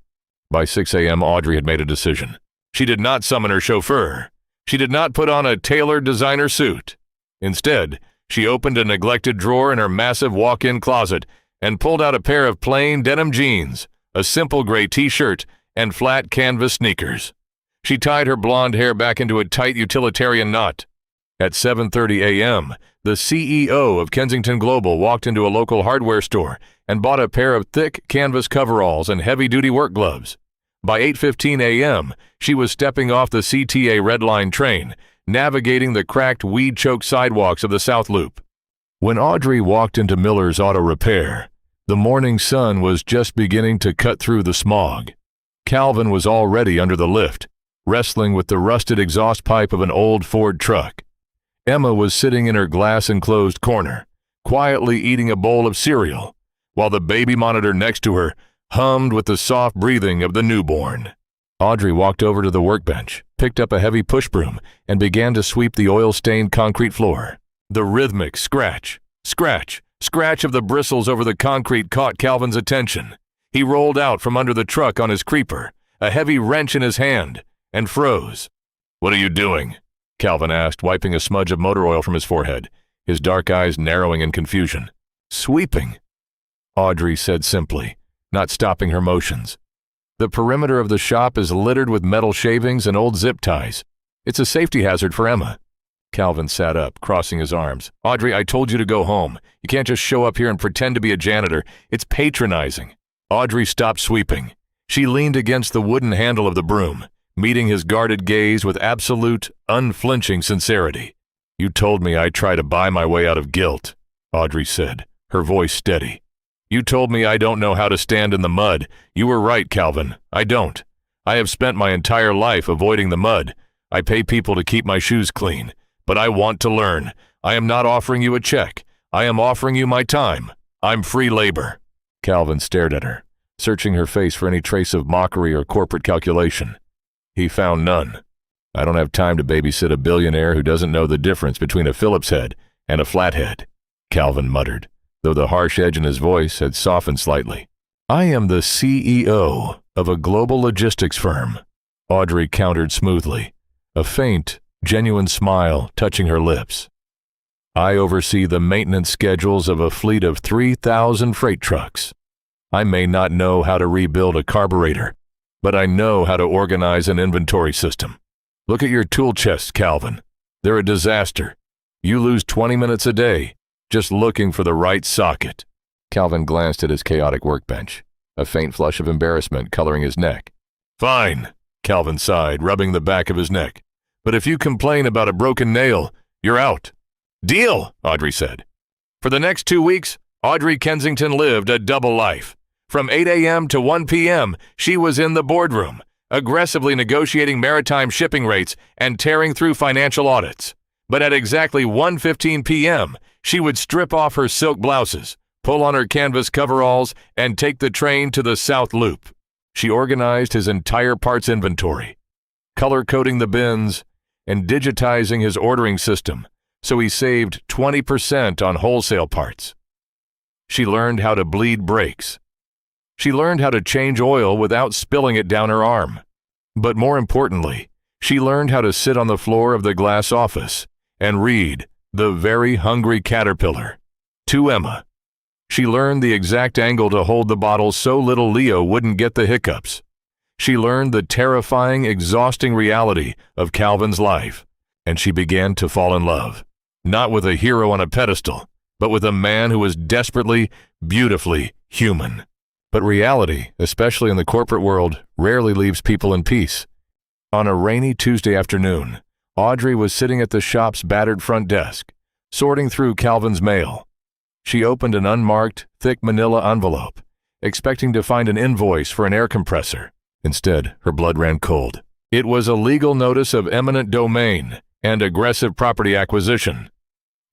By 6 a.m., Audrey had made a decision. She did not summon her chauffeur. She did not put on a tailored designer suit. Instead, she opened a neglected drawer in her massive walk-in closet and pulled out a pair of plain denim jeans, a simple gray t-shirt, and flat canvas sneakers. She tied her blonde hair back into a tight utilitarian knot. At 7:30 a.m., the CEO of Kensington Global walked into a local hardware store and bought a pair of thick canvas coveralls and heavy-duty work gloves. By 8:15 a.m., she was stepping off the CTA Red Line train, navigating the cracked, weed-choked sidewalks of the South Loop. When Audrey walked into Miller's Auto Repair, the morning sun was just beginning to cut through the smog. Calvin was already under the lift, wrestling with the rusted exhaust pipe of an old Ford truck. Emma was sitting in her glass-enclosed corner, quietly eating a bowl of cereal, while the baby monitor next to her hummed with the soft breathing of the newborn. Audrey walked over to the workbench, picked up a heavy push broom, and began to sweep the oil-stained concrete floor. The rhythmic scratch, scratch, scratch of the bristles over the concrete caught Calvin's attention. He rolled out from under the truck on his creeper, a heavy wrench in his hand, and froze. "What are you doing?" Calvin asked, wiping a smudge of motor oil from his forehead, his dark eyes narrowing in confusion. "Sweeping," Audrey said simply, not stopping her motions. "The perimeter of the shop is littered with metal shavings and old zip ties. It's a safety hazard for Emma." Calvin sat up, crossing his arms. "Audrey, I told you to go home. You can't just show up here and pretend to be a janitor. It's patronizing." Audrey stopped sweeping. She leaned against the wooden handle of the broom, meeting his guarded gaze with absolute, unflinching sincerity. "You told me I'd try to buy my way out of guilt," Audrey said, her voice steady. "You told me I don't know how to stand in the mud. You were right, Calvin. I don't. I have spent my entire life avoiding the mud. I pay people to keep my shoes clean. But I want to learn. I am not offering you a check. I am offering you my time. I'm free labor." Calvin stared at her, searching her face for any trace of mockery or corporate calculation. He found none. "I don't have time to babysit a billionaire who doesn't know the difference between a Phillips head and a flathead," Calvin muttered, though the harsh edge in his voice had softened slightly. "I am the CEO of a global logistics firm," Audrey countered smoothly, a faint, genuine smile touching her lips. "I oversee the maintenance schedules of a fleet of 3,000 freight trucks. I may not know how to rebuild a carburetor, but I know how to organize an inventory system. Look at your tool chests, Calvin. They're a disaster. You lose 20 minutes a day just looking for the right socket." Calvin glanced at his chaotic workbench, a faint flush of embarrassment coloring his neck. "Fine," Calvin sighed, rubbing the back of his neck. "But if you complain about a broken nail, you're out." "Deal," Audrey said. For the next 2 weeks, Audrey Kensington lived a double life. From 8 a.m. to 1 p.m., she was in the boardroom, aggressively negotiating maritime shipping rates and tearing through financial audits. But at exactly 1:15 p.m., she would strip off her silk blouses, pull on her canvas coveralls, and take the train to the South Loop. She organized his entire parts inventory, color-coding the bins and digitizing his ordering system so he saved 20% on wholesale parts. She learned how to bleed brakes. She learned how to change oil without spilling it down her arm. But more importantly, she learned how to sit on the floor of the glass office and read The Very Hungry Caterpillar to Emma. She learned the exact angle to hold the bottle so little Leo wouldn't get the hiccups. She learned the terrifying, exhausting reality of Calvin's life, and she began to fall in love, not with a hero on a pedestal, but with a man who was desperately, beautifully human. But reality, especially in the corporate world, rarely leaves people in peace. On a rainy Tuesday afternoon, Audrey was sitting at the shop's battered front desk, sorting through Calvin's mail. She opened an unmarked, thick manila envelope, expecting to find an invoice for an air compressor. Instead, her blood ran cold. It was a legal notice of eminent domain and aggressive property acquisition.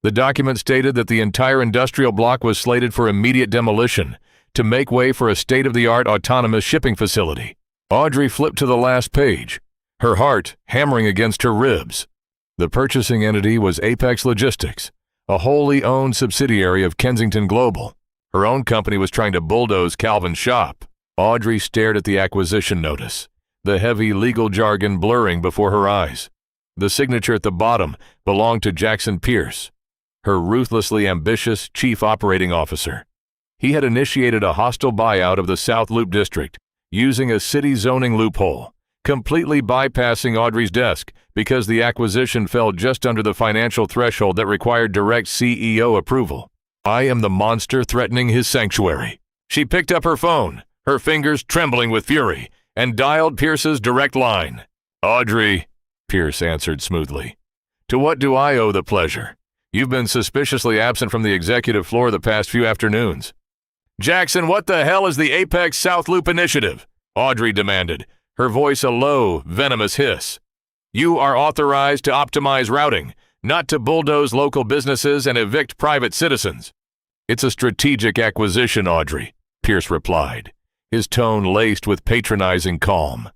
The document stated that the entire industrial block was slated for immediate demolition to make way for a state-of-the-art autonomous shipping facility. Audrey flipped to the last page, her heart hammering against her ribs. The purchasing entity was Apex Logistics, a wholly owned subsidiary of Kensington Global. Her own company was trying to bulldoze Calvin's shop. Audrey stared at the acquisition notice, the heavy legal jargon blurring before her eyes. The signature at the bottom belonged to Jackson Pierce, her ruthlessly ambitious chief operating officer. He had initiated a hostile buyout of the South Loop District using a city zoning loophole, completely bypassing Audrey's desk because the acquisition fell just under the financial threshold that required direct CEO approval. I am the monster threatening his sanctuary. She picked up her phone, her fingers trembling with fury, and dialed Pierce's direct line. "Audrey," Pierce answered smoothly. "To what do I owe the pleasure? You've been suspiciously absent from the executive floor the past few afternoons." "Jackson, what the hell is the Apex South Loop Initiative?" Audrey demanded, her voice a low, venomous hiss. "You are authorized to optimize routing, not to bulldoze local businesses and evict private citizens. "It's a strategic acquisition, Audrey," Pierce replied, his tone laced with patronizing calm.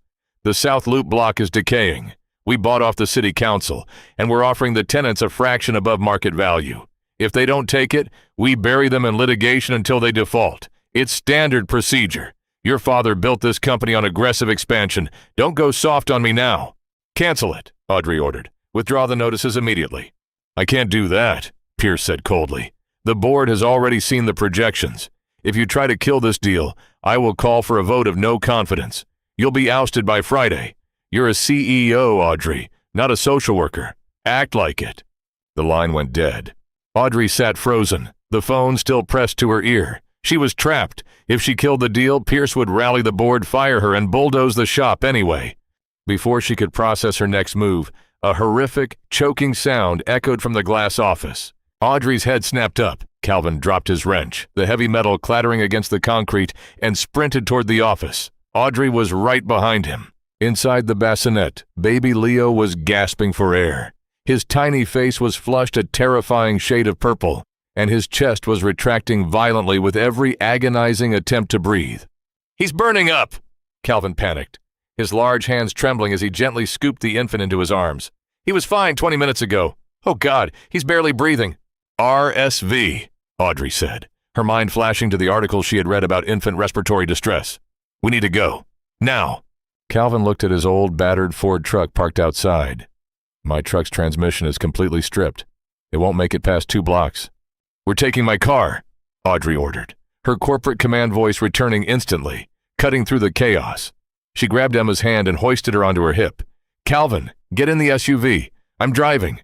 "The South Loop block is decaying. We bought off the city council, and we're offering the tenants a fraction above market value. If they don't take it, we bury them in litigation until they default. It's standard procedure. Your father built this company on aggressive expansion. Don't go soft on me now." "Cancel it," Audrey ordered. "Withdraw the notices immediately." "I can't do that," Pierce said coldly. "The board has already seen the projections. If you try to kill this deal, I will call for a vote of no confidence. You'll be ousted by Friday. You're a CEO, Audrey, not a social worker. Act like it." The line went dead. Audrey sat frozen, the phone still pressed to her ear. She was trapped. If she killed the deal, Pierce would rally the board, fire her, and bulldoze the shop anyway. Before she could process her next move, a horrific, choking sound echoed from the glass office. Audrey's head snapped up. Calvin dropped his wrench, the heavy metal clattering against the concrete, and sprinted toward the office. Audrey was right behind him. Inside the bassinet, baby Leo was gasping for air. His tiny face was flushed a terrifying shade of purple, and his chest was retracting violently with every agonizing attempt to breathe. "He's burning up!" Calvin panicked, his large hands trembling as he gently scooped the infant into his arms. "He was fine 20 minutes ago. Oh God, he's barely breathing." "RSV," Audrey said, her mind flashing to the article she had read about infant respiratory distress. "We need to go. Now." Calvin looked at his old, battered Ford truck parked outside. "My truck's transmission is completely stripped. It won't make it past 2 blocks. "We're taking my car," Audrey ordered, her corporate command voice returning instantly, cutting through the chaos. She grabbed Emma's hand and hoisted her onto her hip. "Calvin, get in the SUV. I'm driving."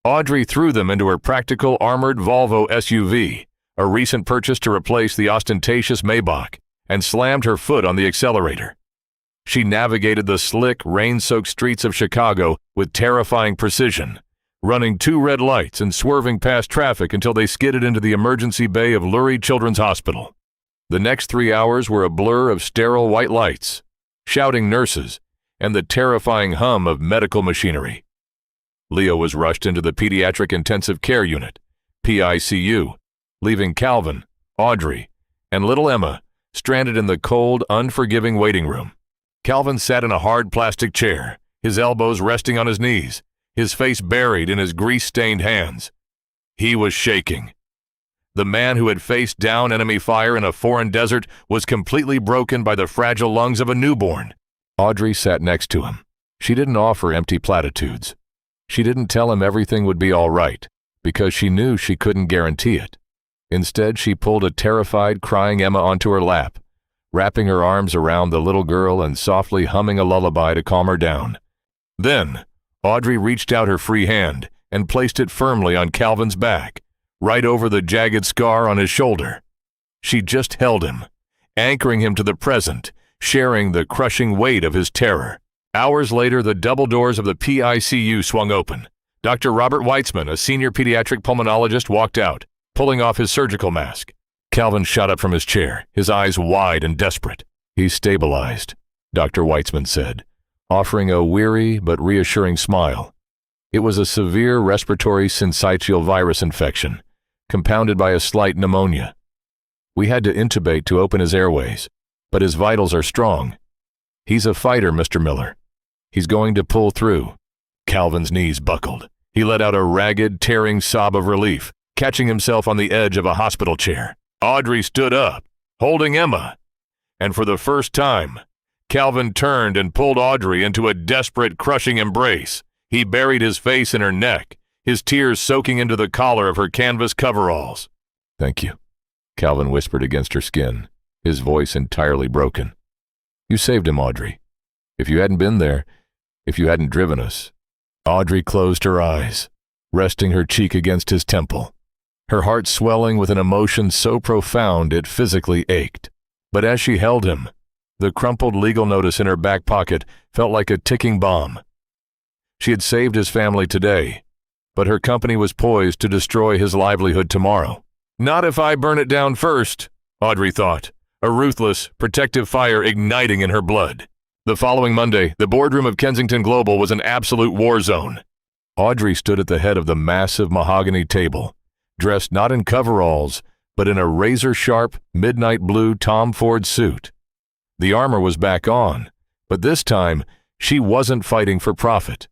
Audrey threw them into her practical armored Volvo SUV, a recent purchase to replace the ostentatious Maybach, and slammed her foot on the accelerator. She navigated the slick, rain-soaked streets of Chicago with terrifying precision, running 2 red lights and swerving past traffic until they skidded into the emergency bay of Lurie Children's Hospital. The next 3 hours were a blur of sterile white lights, shouting nurses, and the terrifying hum of medical machinery. Leo was rushed into the Pediatric Intensive Care Unit, PICU, leaving Calvin, Audrey, and little Emma stranded in the cold, unforgiving waiting room. Calvin sat in a hard plastic chair, his elbows resting on his knees, his face buried in his grease-stained hands. He was shaking. The man who had faced down enemy fire in a foreign desert was completely broken by the fragile lungs of a newborn. Audrey sat next to him. She didn't offer empty platitudes. She didn't tell him everything would be all right, because she knew she couldn't guarantee it. Instead, she pulled a terrified, crying Emma onto her lap, wrapping her arms around the little girl and softly humming a lullaby to calm her down. Then, Audrey reached out her free hand and placed it firmly on Calvin's back, right over the jagged scar on his shoulder. She just held him, anchoring him to the present, sharing the crushing weight of his terror. Hours later, the double doors of the PICU swung open. Dr. Robert Weitzman, a senior pediatric pulmonologist, walked out, pulling off his surgical mask. Calvin shot up from his chair, his eyes wide and desperate. "He's stabilized," Dr. Weitzman said, offering a weary but reassuring smile. It was a severe respiratory syncytial virus infection, compounded by a slight pneumonia. "We had to intubate to open his airways, but his vitals are strong. He's a fighter, Mr. Miller. He's going to pull through." Calvin's knees buckled. He let out a ragged, tearing sob of relief, catching himself on the edge of a hospital chair. Audrey stood up, holding Emma, and for the first time, Calvin turned and pulled Audrey into a desperate, crushing embrace. He buried his face in her neck, his tears soaking into the collar of her canvas coveralls. "Thank you," Calvin whispered against her skin, his voice entirely broken. "You saved him, Audrey. If you hadn't been there, if you hadn't driven us." Audrey closed her eyes, resting her cheek against his temple, her heart swelling with an emotion so profound it physically ached. But as she held him, the crumpled legal notice in her back pocket felt like a ticking bomb. She had saved his family today, but her company was poised to destroy his livelihood tomorrow. "Not if I burn it down first," Audrey thought, a ruthless, protective fire igniting in her blood. The following Monday, the boardroom of Kensington Global was an absolute war zone. Audrey stood at the head of the massive mahogany table, dressed not in coveralls, but in a razor-sharp, midnight blue Tom Ford suit. The armor was back on, but this time, she wasn't fighting for profit.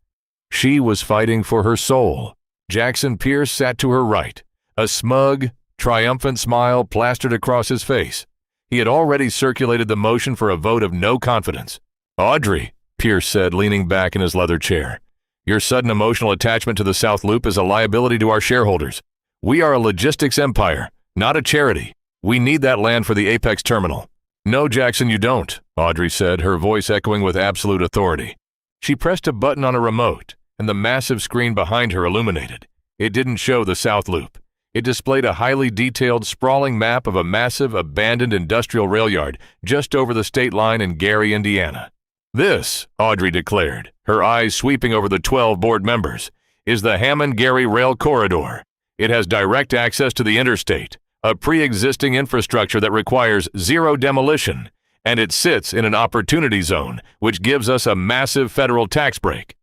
She was fighting for her soul. Jackson Pierce sat to her right, a smug, triumphant smile plastered across his face. He had already circulated the motion for a vote of no confidence. "Audrey," Pierce said, leaning back in his leather chair, "your sudden emotional attachment to the South Loop is a liability to our shareholders. We are a logistics empire, not a charity. We need that land for the Apex terminal." "No, Jackson, you don't," Audrey said, her voice echoing with absolute authority. She pressed a button on a remote, and the massive screen behind her illuminated. It didn't show the South Loop. It displayed a highly detailed, sprawling map of a massive, abandoned industrial rail yard just over the state line in Gary, Indiana. "This," Audrey declared, her eyes sweeping over the 12 board members, "is the Hammond-Gary Rail Corridor. It has direct access to the interstate, a pre-existing infrastructure that requires zero demolition, and it sits in an opportunity zone, which gives us a massive federal tax break."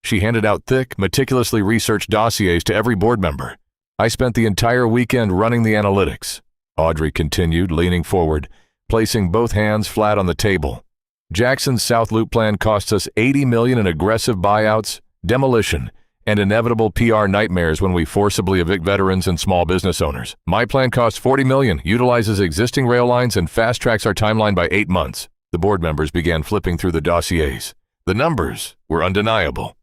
She handed out thick, meticulously researched dossiers to every board member. "I spent the entire weekend running the analytics," Audrey continued, leaning forward, placing both hands flat on the table. "Jackson's South Loop plan costs us $80 million in aggressive buyouts, demolition, and inevitable PR nightmares when we forcibly evict veterans and small business owners. My plan costs $40 million, utilizes existing rail lines, and fast-tracks our timeline by 8 months. The board members began flipping through the dossiers. The numbers were undeniable.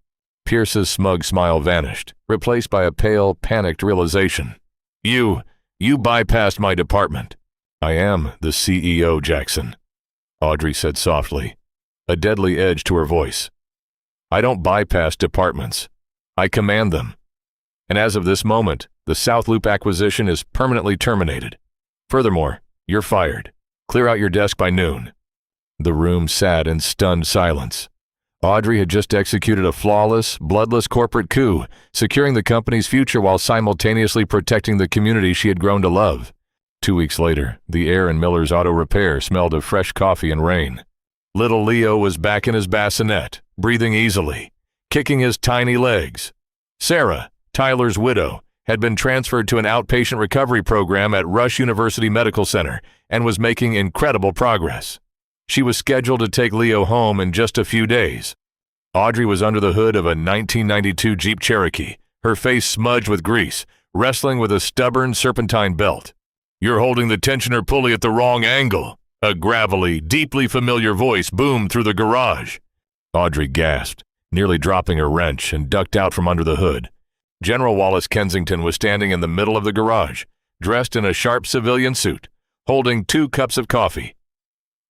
Pierce's smug smile vanished, replaced by a pale, panicked realization. You bypassed my department." "I am the CEO, Jackson," Audrey said softly, a deadly edge to her voice. "I don't bypass departments. I command them. And as of this moment, the South Loop acquisition is permanently terminated. Furthermore, you're fired. Clear out your desk by noon." The room sat in stunned silence. Audrey had just executed a flawless, bloodless corporate coup, securing the company's future while simultaneously protecting the community she had grown to love. 2 weeks later, the air in Miller's Auto Repair smelled of fresh coffee and rain. Little Leo was back in his bassinet, breathing easily, kicking his tiny legs. Sarah, Tyler's widow, had been transferred to an outpatient recovery program at Rush University Medical Center and was making incredible progress. She was scheduled to take Leo home in just a few days. Audrey was under the hood of a 1992 Jeep Cherokee, her face smudged with grease, wrestling with a stubborn serpentine belt. "You're holding the tensioner pulley at the wrong angle," a gravelly, deeply familiar voice boomed through the garage. Audrey gasped, nearly dropping her wrench, and ducked out from under the hood. General Wallace Kensington was standing in the middle of the garage, dressed in a sharp civilian suit, holding 2 cups of coffee.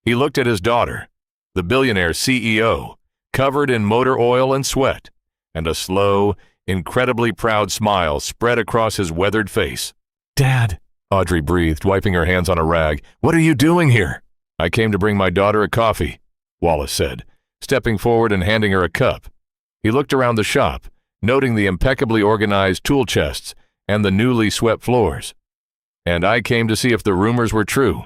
He looked at his daughter, the Billionaire CEO, covered in motor oil and sweat, and a slow, incredibly proud smile spread across his weathered face. "Dad," Audrey breathed, wiping her hands on a rag, "what are you doing here?" "I came to bring my daughter a coffee," Wallace said, stepping forward and handing her a cup. He looked around the shop, noting the impeccably organized tool chests and the newly swept floors. "And I came to see if the rumors were true.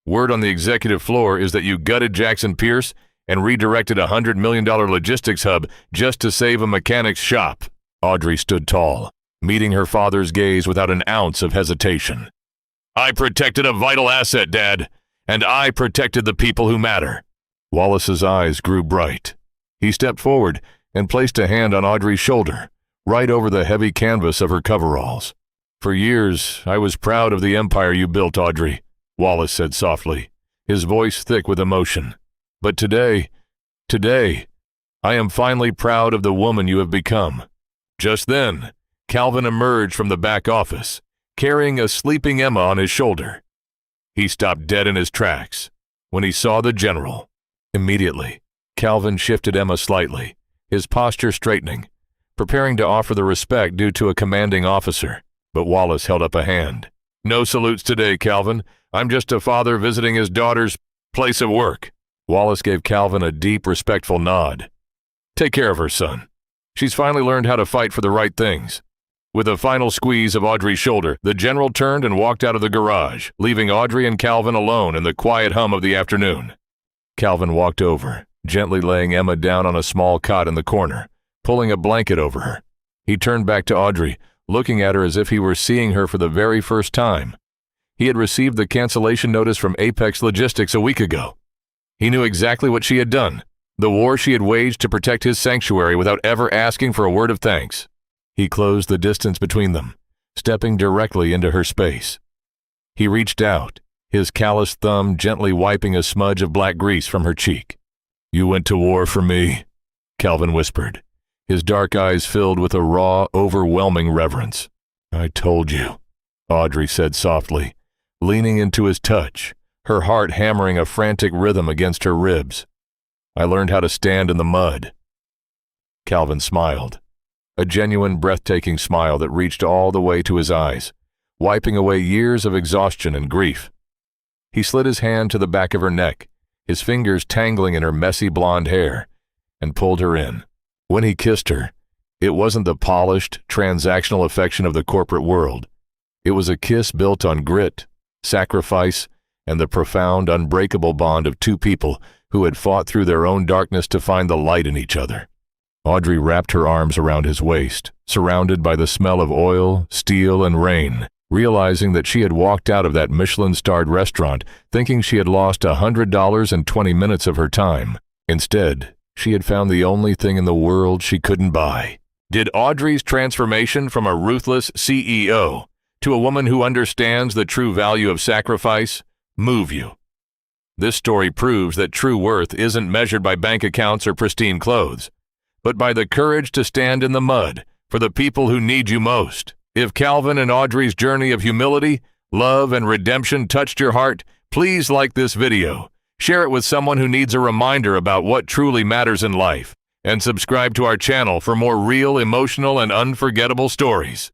Word on the executive floor is that you gutted Jackson Pierce and redirected a $100 million logistics hub just to save a mechanic's shop." Audrey stood tall, meeting her father's gaze without an ounce of hesitation. "I protected a vital asset, Dad, and I protected the people who matter." Wallace's eyes grew bright. He stepped forward and placed a hand on Audrey's shoulder, right over the heavy canvas of her coveralls. "For years, I was proud of the empire you built, Audrey," Wallace said softly, his voice thick with emotion. "But today, I am finally proud of the woman you have become." Just then, Calvin emerged from the back office, carrying a sleeping Emma on his shoulder. He stopped dead in his tracks when he saw the general. Immediately, Calvin shifted Emma slightly, his posture straightening, preparing to offer the respect due to a commanding officer. But Wallace held up a hand. "No salutes today, Calvin. I'm just a father visiting his daughter's place of work." Wallace gave Calvin a deep, respectful nod. "Take care of her, son. She's finally learned how to fight for the right things." With a final squeeze of Audrey's shoulder, the general turned and walked out of the garage, leaving Audrey and Calvin alone in the quiet hum of the afternoon. Calvin walked over, gently laying Emma down on a small cot in the corner, pulling a blanket over her. He turned back to Audrey, looking at her as if he were seeing her for the very first time. He had received the cancellation notice from Apex Logistics a week ago. He knew exactly what she had done, the war she had waged to protect his sanctuary without ever asking for a word of thanks. He closed the distance between them, stepping directly into her space. He reached out, his calloused thumb gently wiping a smudge of black grease from her cheek. "You went to war for me," Calvin whispered, his dark eyes filled with a raw, overwhelming reverence. "I told you," Audrey said softly, leaning into his touch, her heart hammering a frantic rhythm against her ribs. "I learned how to stand in the mud." Calvin smiled, a genuine, breathtaking smile that reached all the way to his eyes, wiping away years of exhaustion and grief. He slid his hand to the back of her neck, his fingers tangling in her messy blonde hair, and pulled her in. When he kissed her, it wasn't the polished, transactional affection of the corporate world. It was a kiss built on grit, sacrifice, and the profound, unbreakable bond of two people who had fought through their own darkness to find the light in each other. Audrey wrapped her arms around his waist, surrounded by the smell of oil, steel, and rain, realizing that she had walked out of that Michelin-starred restaurant thinking she had lost $100 and 20 minutes of her time. Instead, she had found the only thing in the world she couldn't buy. Did Audrey's transformation from a ruthless CEO to a woman who understands the true value of sacrifice move you? This story proves that true worth isn't measured by bank accounts or pristine clothes, but by the courage to stand in the mud for the people who need you most. If Calvin and Audrey's journey of humility, love, and redemption touched your heart, please like this video, share it with someone who needs a reminder about what truly matters in life, and subscribe to our channel for more real, emotional, and unforgettable stories.